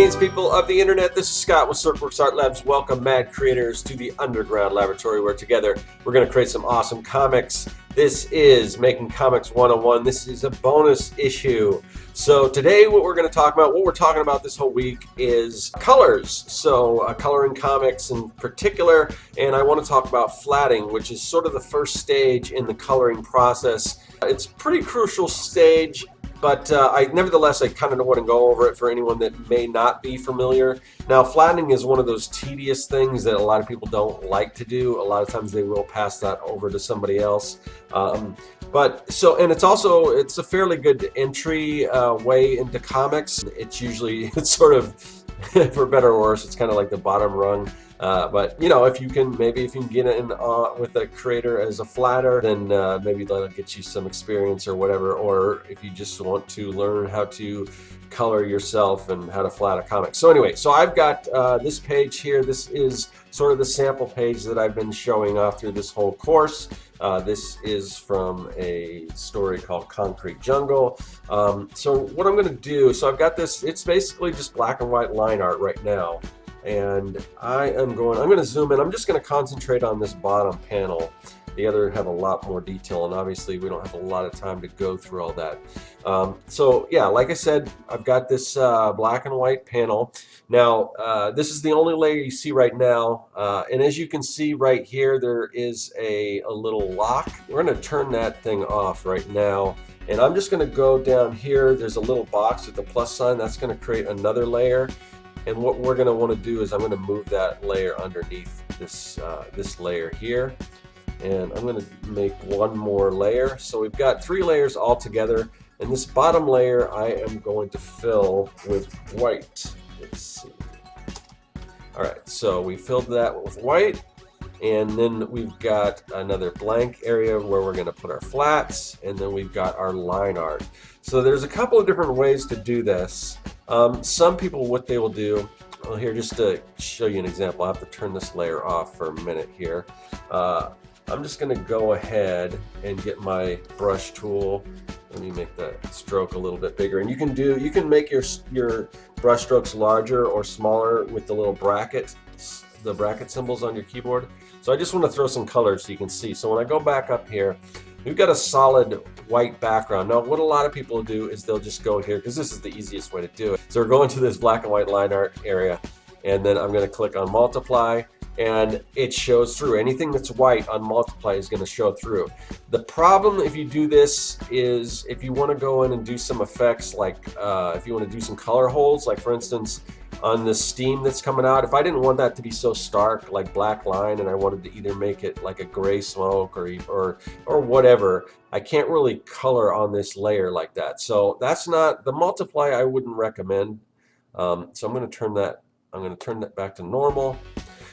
Greetings, people of the internet. This is Scott with Serkworks Art Labs. Welcome, mad creators, to the underground laboratory where together we're going to create some awesome comics. This is Making Comics 101. This is a bonus issue. So today what we're talking about this whole week is colors. So coloring comics in particular, and I want to talk about flatting, which is sort of the first stage in the coloring process. It's a pretty crucial stage. But nevertheless, I kind of want to go over it for anyone that may not be familiar. Now, flattening is one of those tedious things that a lot of people don't like to do. A lot of times they will pass that over to somebody else. And it's a fairly good entry way into comics. It's sort of, for better or worse, it's kind of like the bottom rung. But you know, if you can get in with a creator as a flatter, then maybe that'll get you some experience or whatever. Or if you just want to learn how to color yourself and how to flat a comic. So anyway, so I've got this page here. This is sort of the sample page that I've been showing off through this whole course. This is from a story called Concrete Jungle. So what I'm going to do, so I've got this, it's basically just black and white line art right now. And I'm going to zoom in. I'm just going to concentrate on this bottom panel. The other have a lot more detail, and obviously we don't have a lot of time to go through all that. So yeah, like I said, I've got this black and white panel. Now, this is the only layer you see right now. And as you can see right here, there is a little lock. We're going to turn that thing off right now. And I'm just going to go down here. There's a little box with the plus sign. That's going to create another layer. And what we're going to want to do is I'm going to move that layer underneath this layer here. And I'm going to make one more layer. So we've got 3 layers all together. And this bottom layer I am going to fill with white. Let's see. All right, so we filled that with white. And then we've got another blank area where we're going to put our flats. And then we've got our line art. So there's a couple of different ways to do this. Some people, what they will do, well, here, just to show you an example, I have to turn this layer off for a minute here. I'm just going to go ahead and get my brush tool. Let me make that stroke a little bit bigger. And you can make your brush strokes larger or smaller with the little bracket symbols on your keyboard. So I just want to throw some colors so you can see. So when I go back up here, we've got a solid white background. Now, what a lot of people do is they'll just go here, because this is the easiest way to do it. So we're going to this black and white line art area, and then I'm going to click on multiply, and it shows through. Anything that's white on multiply is going to show through. The problem if you do this is if you want to go in and do some effects, like if you want to do some color holds, like for instance, on the steam that's coming out, if I didn't want that to be so stark, like black line, and I wanted to either make it like a gray smoke or whatever, I can't really color on this layer like that. So that's not the multiply. I wouldn't recommend. So I'm going to turn that back to normal.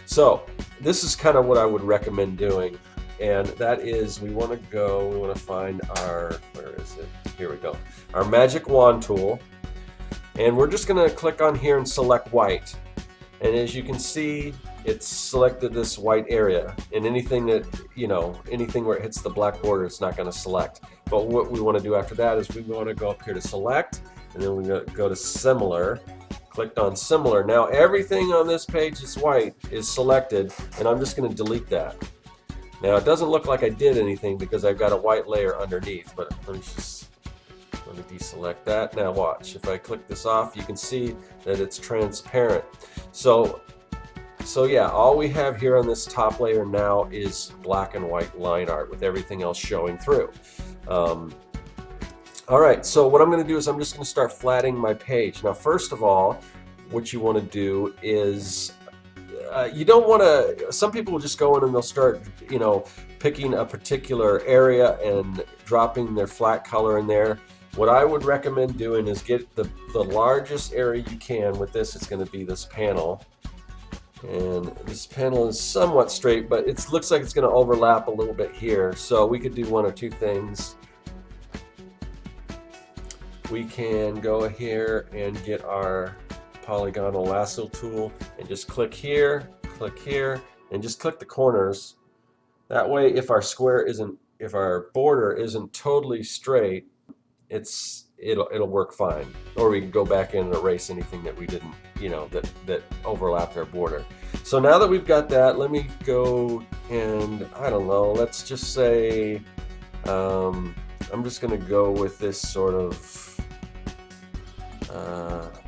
So this is kind of what I would recommend doing, and that is we want to find our, where is it? Here we go. Our magic wand tool. And we're just going to click on here and select white. And as you can see, it's selected this white area. And anything where it hits the black border, it's not going to select. But what we want to do after that is we want to go up here to select, and then we go to similar. Clicked on similar. Now everything on this page is white, is selected, and I'm just going to delete that. Now it doesn't look like I did anything because I've got a white layer underneath, but let me deselect that. Now watch, if I click this off, you can see that it's transparent. So yeah, all we have here on this top layer now is black and white line art with everything else showing through. All right, so what I'm going to do is I'm just going to start flattening my page. Now, first of all, what you want to do is you don't want to, some people will just go in and they'll start, picking a particular area and dropping their flat color in there. What I would recommend doing is get the largest area you can with this. It's going to be this panel. And this panel is somewhat straight, but it looks like it's going to overlap a little bit here. So we could do one or two things. We can go here and get our polygonal lasso tool and just click here, and just click the corners. That way, if our border isn't totally straight, it's it'll work fine. Or we can go back in and erase anything that we didn't, that overlapped our border. So now that we've got that, let me go and, I don't know, let's just say, I'm just going to go with this sort of,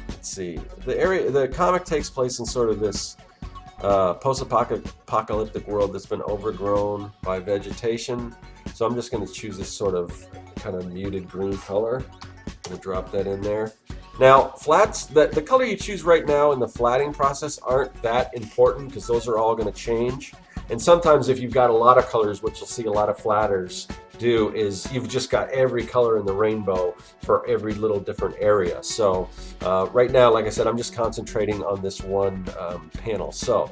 let's see, the comic takes place in sort of this post-apocalyptic world that's been overgrown by vegetation. So I'm just going to choose this sort of kind of muted green color. I'm going to drop that in there. Now, flats, the color you choose right now in the flatting process aren't that important because those are all going to change. And sometimes if you've got a lot of colors, what you'll see a lot of flatters do is you've just got every color in the rainbow for every little different area. So right now, like I said, I'm just concentrating on this one panel. So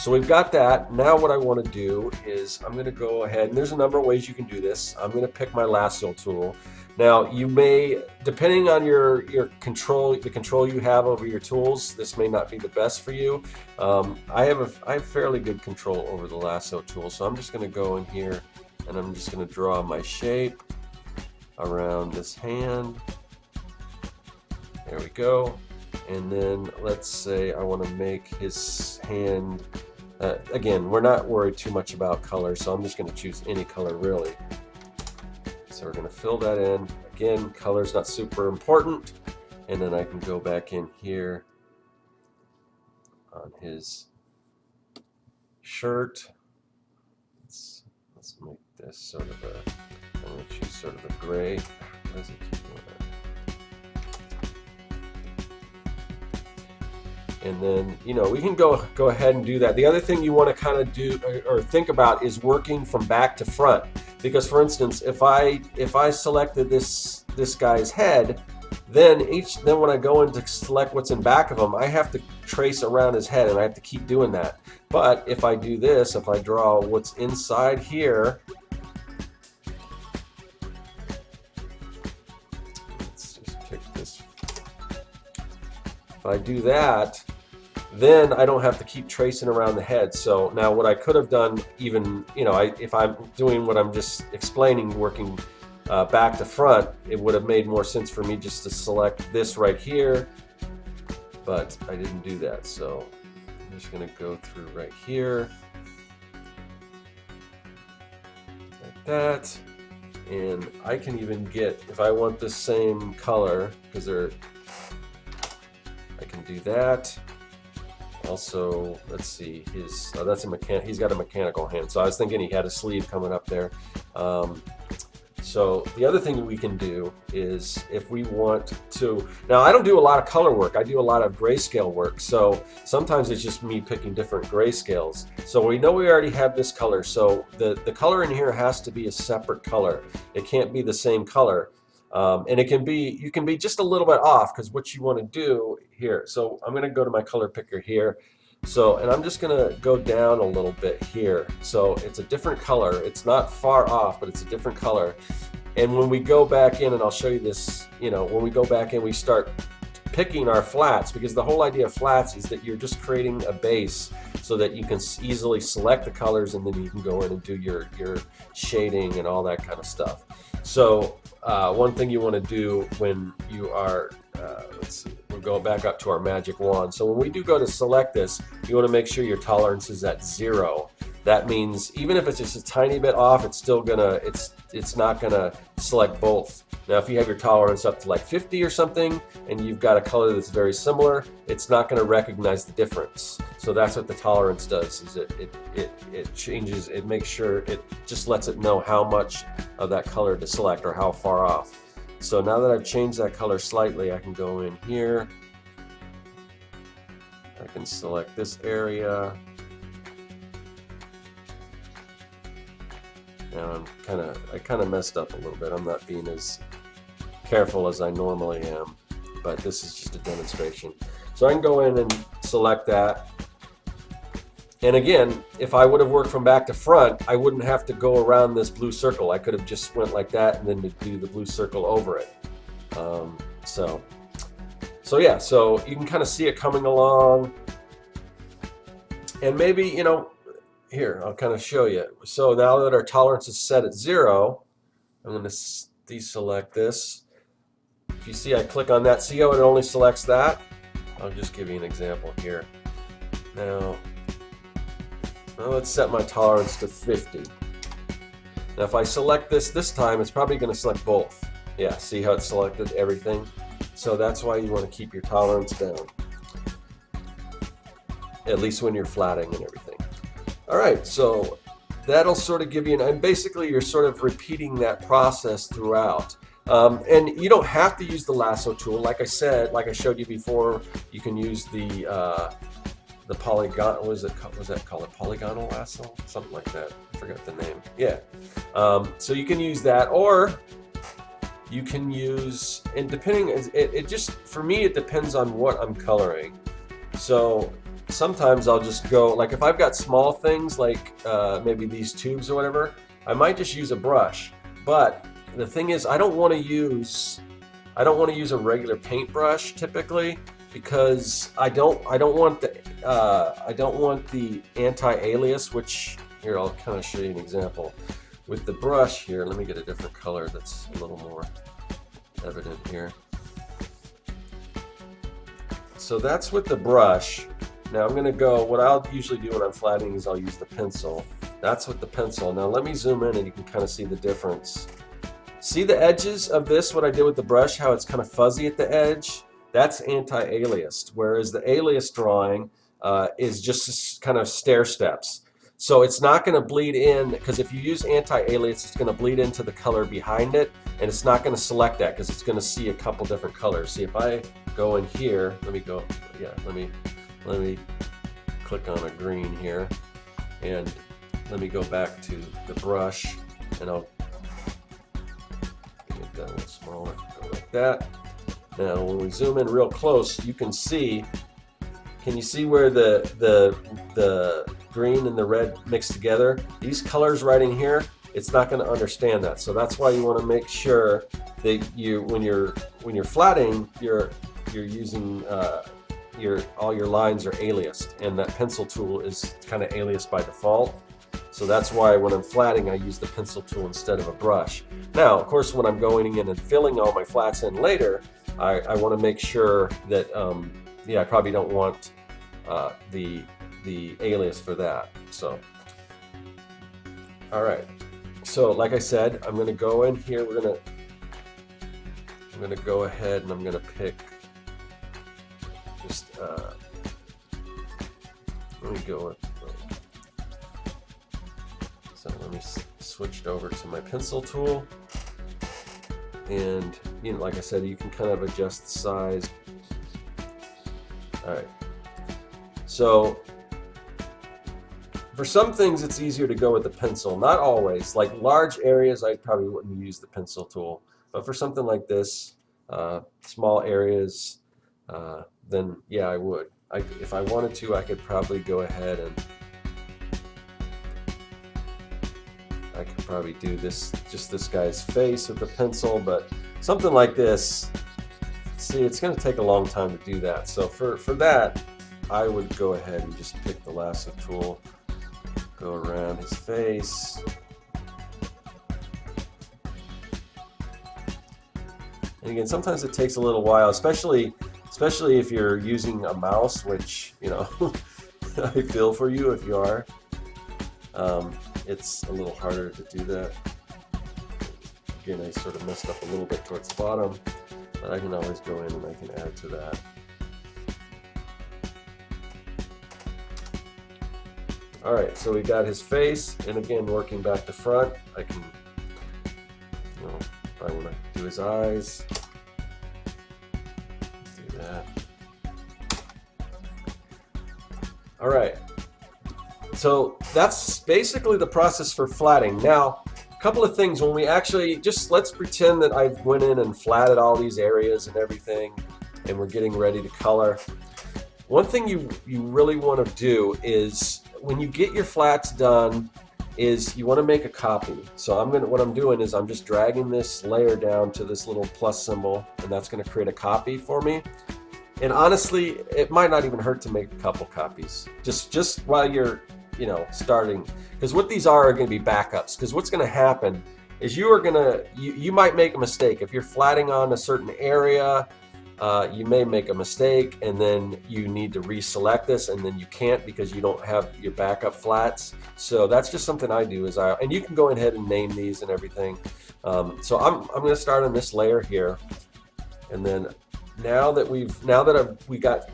we've got that. Now what I want to do is I'm going to go ahead, and there's a number of ways you can do this. I'm going to pick my lasso tool. Now you may, depending on your control, the control you have over your tools, this may not be the best for you. I have fairly good control over the lasso tool, so I'm just going to go in here and I'm just going to draw my shape around this hand. There we go. And then let's say I want to make his hand, again, we're not worried too much about color, so I'm just going to choose any color really. So we're going to fill that in. Again, color's not super important. And then I can go back in here on his shirt. Let's make this sort of a, I'm going to choose sort of a gray. Why does it keep doing that? And then, we can go ahead and do that. The other thing you want to kind of do or think about is working from back to front. Because for instance, if I selected this guy's head, then when I go in to select what's in back of him, I have to trace around his head and I have to keep doing that. But if I do this, if I draw what's inside here, let's just pick this. If I do that, then I don't have to keep tracing around the head. So now what I could have done, even, if I'm doing what I'm just explaining, working back to front, it would have made more sense for me just to select this right here, but I didn't do that. So I'm just going to go through right here, like that. And I can even get, if I want the same color, because I can do that. Also, let's see, he's got a mechanical hand, so I was thinking he had a sleeve coming up there. So the other thing we can do is, if we want to, now I don't do a lot of color work, I do a lot of grayscale work, so sometimes it's just me picking different grayscales. So we know we already have this color, so the color in here has to be a separate color. It can't be the same color. And you can be just a little bit off, because what you want to do here, so I'm going to go to my color picker here, and I'm just going to go down a little bit here, so it's a different color. It's not far off, but it's a different color. And when we go back in, and I'll show you this, when we go back in, we start picking our flats, because the whole idea of flats is that you're just creating a base so that you can easily select the colors, and then you can go in and do your shading and all that kind of stuff. So one thing you want to do when you are, let's see, we'll go back up to our magic wand. So when we do go to select this, you want to make sure your tolerance is at 0. That means even if it's just a tiny bit off, it's still gonna, it's not gonna select both. Now, if you have your tolerance up to like 50 or something, and you've got a color that's very similar, it's not gonna recognize the difference. So that's what the tolerance does, is it changes, it makes sure, it just lets it know how much of that color to select or how far off. So now that I've changed that color slightly, I can go in here, I can select this area. Now I kind of messed up a little bit. I'm not being as careful as I normally am, but this is just a demonstration. So I can go in and select that. And again, if I would have worked from back to front, I wouldn't have to go around this blue circle. I could have just went like that and then do the blue circle over it. So yeah, so you can kind of see it coming along. And maybe, here, I'll kind of show you. So now that our tolerance is set at 0, I'm going to deselect this. if you see I click on that, see how it only selects that? I'll just give you an example here. Now let's set my tolerance to 50. Now if I select this time, it's probably going to select both. Yeah, see how it selected everything? So that's why you want to keep your tolerance down, at least when you're flatting and everything. All right, so that'll sort of give you and basically you're sort of repeating that process throughout. And you don't have to use the lasso tool. Like I said, like I showed you before, you can use the polygon, was that called a polygonal lasso? Something like that. I forgot the name. Yeah. So you can use that, or you can use, and depending, it just, for me, it depends on what I'm coloring. So sometimes I'll just go, like if I've got small things like maybe these tubes or whatever, I might just use a brush. But the thing is, I don't want to use a regular paintbrush typically, because I don't want the anti-alias, which here I'll kind of show you an example. With the brush here, let me get a different color that's a little more evident here. So that's with the brush. Now I'm going to go, what I'll usually do when I'm flattening is I'll use the pencil. That's with the pencil. Now let me zoom in and you can kind of see the difference. See the edges of this, what I did with the brush, how it's kind of fuzzy at the edge? That's anti-aliased, whereas the alias drawing is just kind of stair steps. So it's not going to bleed in, because if you use anti-alias, it's going to bleed into the color behind it, and it's not going to select that because it's going to see a couple different colors. See, if I go in here, let me click on a green here, and let me go back to the brush, and I'll make that a little smaller, go like that. Now when we zoom in real close, you can see, can you see where the green and the red mix together? These colors right in here, it's not going to understand that. So that's why you want to make sure that when you're flatting, you're using all your lines are aliased, and that pencil tool is kind of aliased by default. So that's why when I'm flatting, I use the pencil tool instead of a brush. Now, of course, when I'm going in and filling all my flats in later, I want to make sure that I probably don't want the alias for that. So, all right. So, like I said, I'm going to go in here. I'm going to go ahead and I'm going to pick just. Let me go with. So let me switch it over to my pencil tool, and like I said, you can kind of adjust the size. All right. So for some things, it's easier to go with the pencil. Not always. Like large areas, I probably wouldn't use the pencil tool. But for something like this, small areas, then yeah, I would. If I wanted to, I could probably go ahead and I could probably do just this guy's face with the pencil, but something like this, see, it's going to take a long time to do that. So for that, I would go ahead and just pick the lasso tool, go around his face. And again, sometimes it takes a little while, especially if you're using a mouse, which, I feel for you if you are. It's a little harder to do that. Again, I sort of messed up a little bit towards the bottom, but I can always go in and I can add to that. All right, so we got his face, and again, working back to front, I can, if I want to do his eyes, do that. All right. So that's basically the process for flatting. Now, a couple of things. When we actually, let's pretend that I went in and flatted all these areas and everything, and we're getting ready to color. One thing you really want to do is, when you get your flats done, is you want to make a copy. So what I'm doing is I'm just dragging this layer down to this little plus symbol, and that's going to create a copy for me. And honestly, it might not even hurt to make a couple copies, just while you're starting, because what these are going to be backups. Because what's going to happen is you might make a mistake. If you're flatting on a certain area, you may make a mistake, and then you need to reselect this, and then you can't because you don't have your backup flats. So that's just something I do, and you can go ahead and name these and everything. So I'm going to start on this layer here, and then now that we got,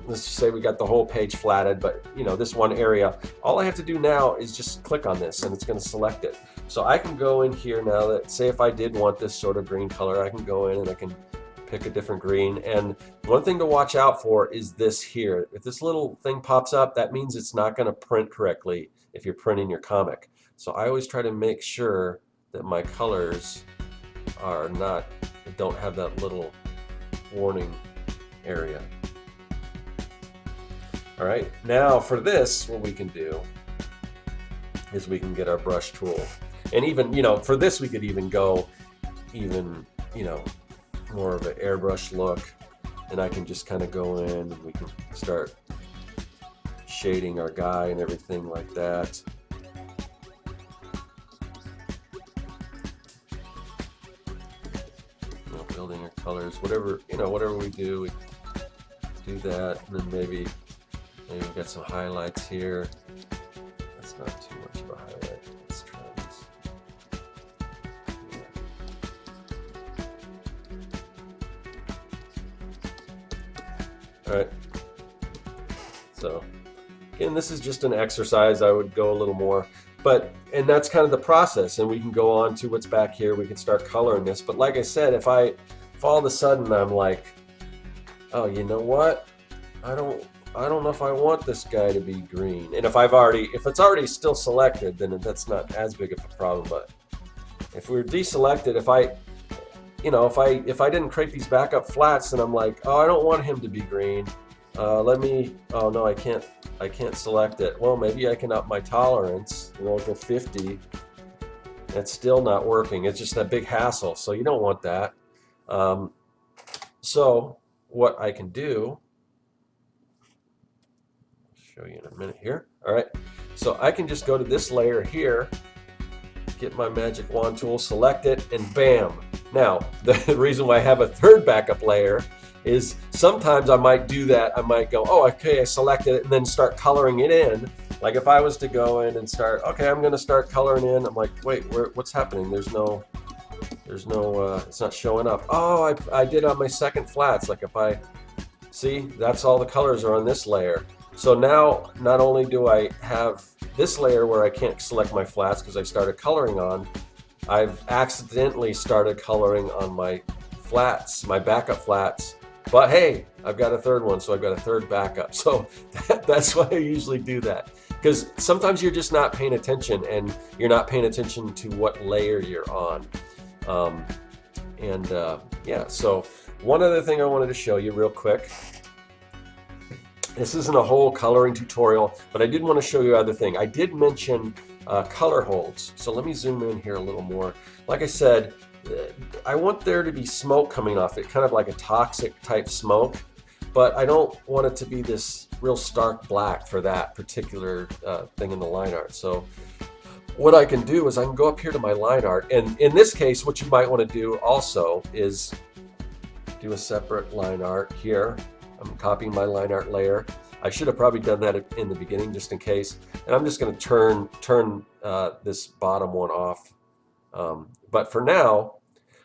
let's just say we got the whole page flatted, but this one area, all I have to do now is just click on this and it's going to select it. So I can go in here now, that say if I did want this sort of green color, I can go in and I can pick a different green. And one thing to watch out for is this here. If this little thing pops up, that means it's not going to print correctly if you're printing your comic. So I always try to make sure that my colors don't have that little warning area. All right, now for this, what we can do is we can get our brush tool. And even, for this we could even go more of an airbrush look, and I can just kind of go in and we can start shading our guy and everything like that. Building our colors, whatever we do that, and then maybe we got some highlights here. That's not too much of a highlight. Let's try this. Yeah. All right. So again, this is just an exercise. I would go a little more, and that's kind of the process. And we can go on to what's back here. We can start coloring this. But like I said, if all of a sudden I'm like, oh, you know what? I don't know if I want this guy to be green. And if it's already still selected, then that's not as big of a problem. But if we're deselected, if I didn't create these backup flats, then I'm like, oh, I don't want him to be green. Oh no, I can't select it. Well, maybe I can up my tolerance, to 50. It's still not working. It's just a big hassle. So you don't want that. So what I can do, show you in a minute here. All right, so I can just go to this layer here, get my magic wand tool, select it, and bam. Now, the reason why I have a third backup layer is sometimes I might do that. I might go, oh, okay, I selected it, and then start coloring it in. Like if I was to go in and start, okay, I'm going to start coloring in. I'm like, wait, what's happening? There's no, it's not showing up. Oh, I did on my second flats. Like see, that's all the colors are on this layer. So now, not only do I have this layer where I can't select my flats because I started coloring on, I've accidentally started coloring on my flats, my backup flats. But hey, I've got a third one, so I've got a third backup. So that's why I usually do that. Because sometimes you're just not paying attention, and you're not paying attention to what layer you're on. Yeah, so one other thing I wanted to show you real quick. This isn't a whole coloring tutorial, but I did want to show you other thing. I did mention color holds. So let me zoom in here a little more. Like I said, I want there to be smoke coming off it, kind of like a toxic type smoke, but I don't want it to be this real stark black for that particular thing in the line art. So what I can do is I can go up here to my line art, and in this case, what you might want to do also is do a separate line art here. I'm copying my line art layer. I should have probably done that in the beginning just in case. And I'm just going to turn this bottom one off. But for now,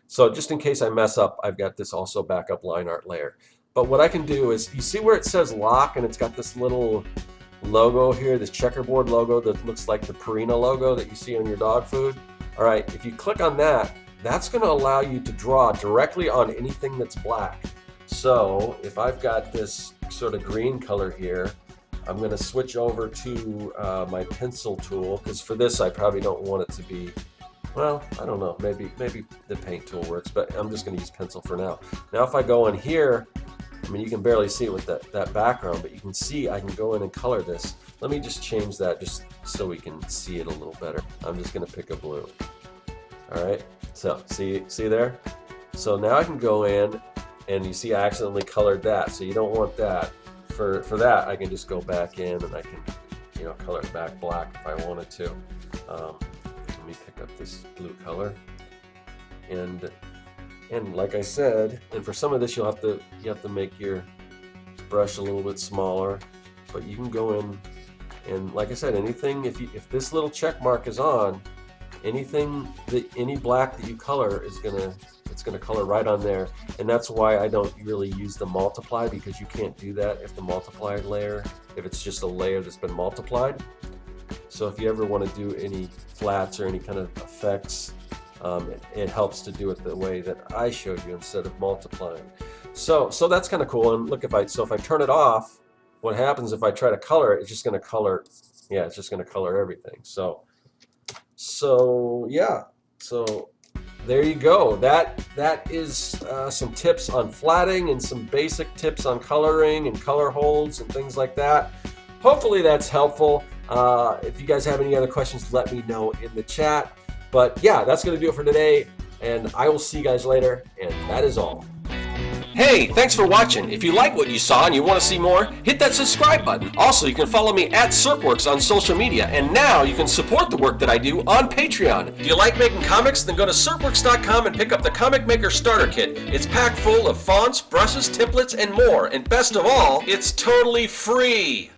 so just in case I mess up, I've got this also backup line art layer. But what I can do is, you see where it says lock and it's got this little logo here, this checkerboard logo that looks like the Purina logo that you see on your dog food? All right, if you click on that, that's going to allow you to draw directly on anything that's black. So if I've got this sort of green color here, I'm going to switch over to my pencil tool, because for this I probably don't want it to be, well, I don't know, maybe the paint tool works, but I'm just going to use pencil for now. Now if I go in here, I mean, you can barely see it with that background, but you can see I can go in and color this. Let me just change that just so we can see it a little better. I'm just going to pick a blue. All right, so see there? So now I can go in, and you see I accidentally colored that, so you don't want that. For that, I can just go back in and I can, color it back black if I wanted to. Let me pick up this blue color. And like I said, and for some of this you have to make your brush a little bit smaller, but you can go in and, like I said, anything, if this little check mark is on, any black that you color it's gonna color right on there. And that's why I don't really use the multiply, because you can't do that if the multiplied layer, if it's just a layer that's been multiplied. So if you ever want to do any flats or any kind of effects, it helps to do it the way that I showed you instead of multiplying. So that's kind of cool. And look, if I turn it off, what happens if I try to color it? It's just going to color, yeah, it's just going to color everything. So yeah, so there you go. That is some tips on flatting and some basic tips on coloring and color holds and things like that. Hopefully that's helpful. If you guys have any other questions, let me know in the chat. But yeah, that's going to do it for today, and I will see you guys later, and that is all. Hey, thanks for watching. If you like what you saw and you want to see more, hit that subscribe button. Also, you can follow me at Serkworks on social media, and now you can support the work that I do on Patreon. Do you like making comics? Then go to Serkworks.com and pick up the Comic Maker Starter Kit. It's packed full of fonts, brushes, templates, and more. And best of all, it's totally free.